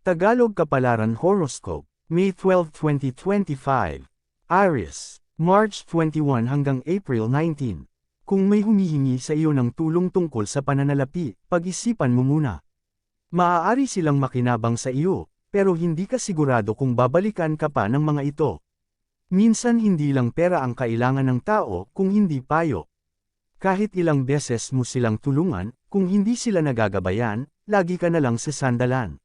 Tagalog Kapalaran Horoscope, May 12, 2025. Aries, March 21 hanggang April 19. Kung may humihingi sa iyo ng tulong tungkol sa pananalapi, pag-isipan mo muna. Maaari silang makinabang sa iyo, pero hindi ka sigurado kung babalikan ka pa ng mga ito. Minsan hindi lang pera ang kailangan ng tao, kung hindi payo. Kahit ilang beses mo silang tulungan, kung hindi sila nagagabayan, lagi ka na lang sa sandalan.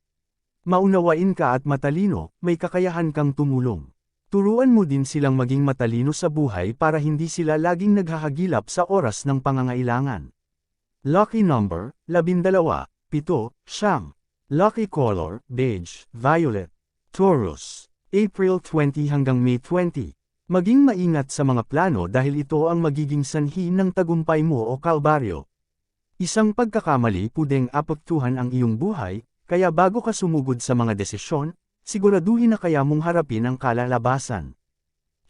Maunawain ka at matalino, may kakayahan kang tumulong. Turuan mo din silang maging matalino sa buhay para hindi sila laging naghahagilap sa oras ng pangangailangan. Lucky number, 12, 7, Siyam. Lucky color, beige, violet. Taurus, April 20 hanggang May 20. Maging maingat sa mga plano dahil ito ang magiging sanhi ng tagumpay mo o kalbaryo. Isang pagkakamali pwedeng apektuhan ang iyong buhay, kaya bago ka sumugod sa mga desisyon, siguraduhin na kaya mong harapin ang kalalabasan.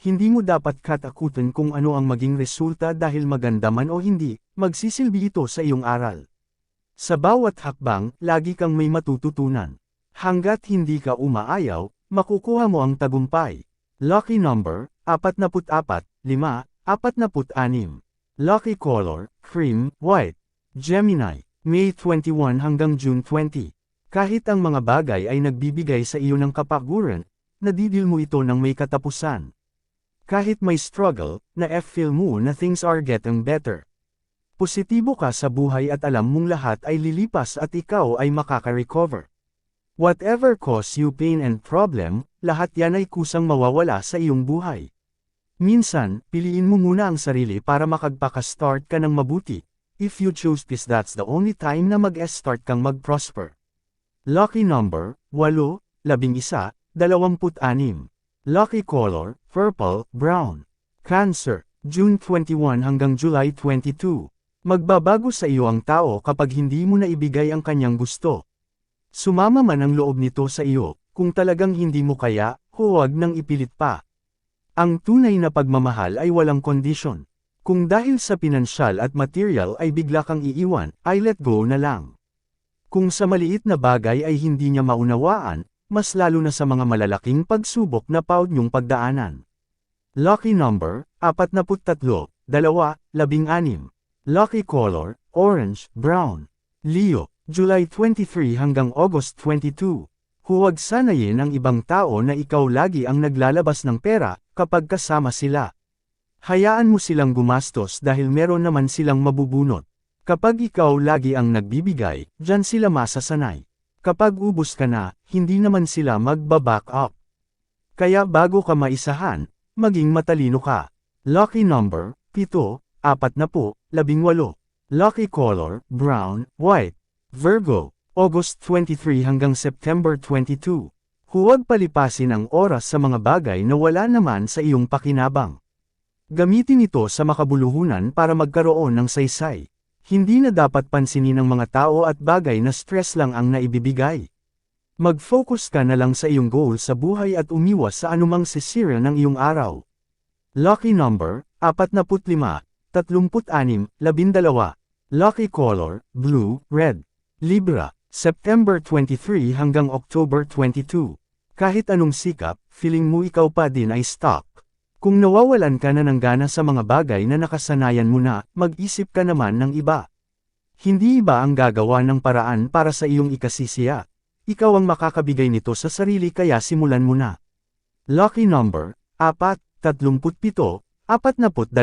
Hindi mo dapat katakutan kung ano ang maging resulta dahil maganda man o hindi, magsisilbi ito sa iyong aral. Sa bawat hakbang, lagi kang may matututunan. Hanggat hindi ka umaayaw, makukuha mo ang tagumpay. Lucky number, 44, 5, 46. Lucky color, cream, white. Gemini, May 21 hanggang June 20. Kahit ang mga bagay ay nagbibigay sa iyo ng kapaguran, nadidil mo ito ng may katapusan. Kahit may struggle, na-feel mo na things are getting better. Positibo ka sa buhay at alam mong lahat ay lilipas at ikaw ay makaka-recover. Whatever cause you pain and problem, lahat yan ay kusang mawawala sa iyong buhay. Minsan, piliin mo muna ang sarili para makagpaka-start ka ng mabuti. If you choose this, that's the only time na mag-start kang mag-prosper. Lucky number, 8, 11, 26. Lucky color, purple, brown. Cancer, June 21 hanggang July 22. Magbabago sa iyo ang tao kapag hindi mo na ibigay ang kanyang gusto. Sumama man ang loob nito sa iyo, kung talagang hindi mo kaya, huwag nang ipilit pa. Ang tunay na pagmamahal ay walang kondisyon. Kung dahil sa pinansyal at material ay bigla kang iiwan, ay let go na lang. Kung sa maliit na bagay ay hindi niya maunawaan, mas lalo na sa mga malalaking pagsubok na paod niyong pagdaanan. Lucky number, 43, 2, 16. Lucky color, orange, brown. Leo, July 23 hanggang August 22. Huwag sanayin ang ibang tao na ikaw lagi ang naglalabas ng pera, kapag kasama sila. Hayaan mo silang gumastos dahil meron naman silang mabubunot. Kapag ikaw lagi ang nagbibigay, diyan sila masasanay. Kapag ubos ka na, hindi naman sila magbaback up. Kaya bago ka maisahan, maging matalino ka. Lucky number, 7, 40, 18. Lucky color, brown, white. Virgo, August 23 hanggang September 22. Huwag palipasin ang oras sa mga bagay na wala naman sa iyong pakinabang. Gamitin ito sa makabuluhunan para magkaroon ng saysay. Hindi na dapat pansinin ng mga tao at bagay na stress lang ang naibibigay. Mag-focus ka na lang sa iyong goal sa buhay at umiwas sa anumang sisira ng iyong araw. Lucky number, 45, 36, 12. Lucky color, blue, red. Libra, September 23 hanggang October 22. Kahit anong sikap, feeling mo ikaw pa din ay stuck. Kung nawawalan ka na ng gana sa mga bagay na nakasanayan mo na, mag-isip ka naman ng iba. Hindi iba ang gagawa ng paraan para sa iyong ikasisiya. Ikaw ang makakabigay nito sa sarili kaya simulan mo na. Lucky number, 4, 37, 42.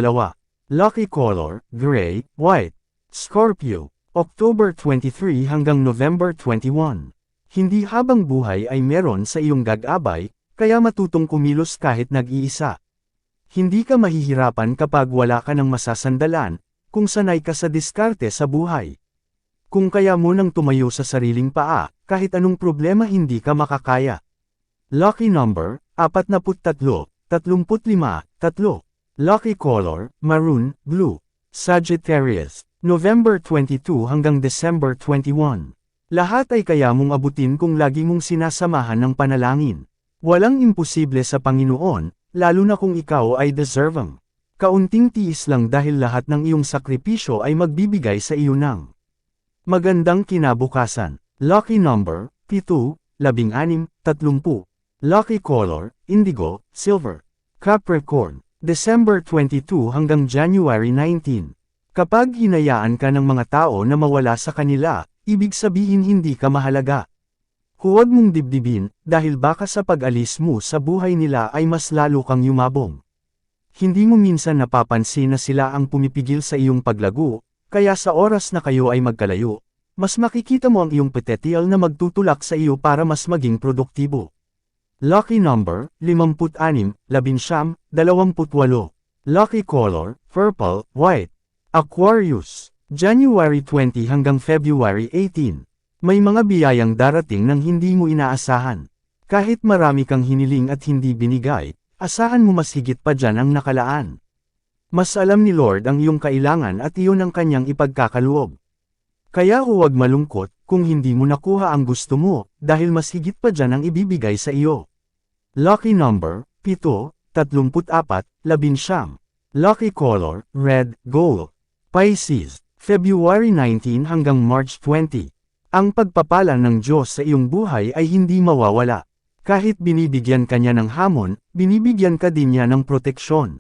Lucky color, gray, white. Scorpio, October 23 hanggang November 21. Hindi habang buhay ay meron sa iyong gagabay, kaya matutong kumilos kahit nag-iisa. Hindi ka mahihirapan kapag wala ka ng masasandalan, kung sanay ka sa diskarte sa buhay. Kung kaya mo nang tumayo sa sariling paa, kahit anong problema hindi ka makakaya. Lucky number, 43, 35, 3. Lucky color, maroon, blue. Sagittarius, November 22 hanggang December 21. Lahat ay kaya mong abutin kung lagi mong sinasamahan ng panalangin. Walang imposible sa Panginoon, lalo na kung ikaw ay deserving. Kaunting tiis lang dahil lahat ng iyong sakripisyo ay magbibigay sa iyo ng magandang kinabukasan. Lucky number, 7, 16, 30. Lucky color, indigo, silver. Capricorn, December 22 hanggang January 19. Kapag hinayaan ka ng mga tao na mawala sa kanila, ibig sabihin hindi ka mahalaga. Huwag mong dibdibin, dahil baka sa pag-alis mo sa buhay nila ay mas lalo kang yumabong. Hindi mo minsan napapansin na sila ang pumipigil sa iyong paglago, kaya sa oras na kayo ay magkalayo, mas makikita mo ang iyong potential na magtutulak sa iyo para mas maging produktibo. Lucky number, 56, 11, 28. Lucky color, purple, white. Aquarius, January 20 hanggang February 18. May mga biyayang darating nang hindi mo inaasahan. Kahit marami kang hiniling at hindi binigay, asahan mo mas higit pa dyan ang nakalaan. Mas alam ni Lord ang iyong kailangan at iyon ang kanyang ipagkakaloob. Kaya huwag malungkot kung hindi mo nakuha ang gusto mo, dahil mas higit pa dyan ang ibibigay sa iyo. Lucky number, 7, 34, 11. Lucky color, red, gold. Pisces, February 19 hanggang March 20. Ang pagpapala ng Diyos sa iyong buhay ay hindi mawawala. Kahit binibigyan ka niya ng hamon, binibigyan ka din niya ng proteksyon.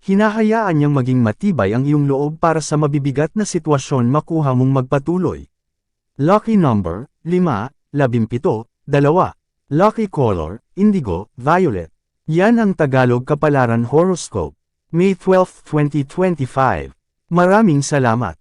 Hinahayaan niyang maging matibay ang iyong loob para sa mabibigat na sitwasyon makuha mong magpatuloy. Lucky number, 5, 17, 2. Lucky color, indigo, violet. Yan ang Tagalog Kapalaran Horoscope. May 12, 2025. Maraming salamat.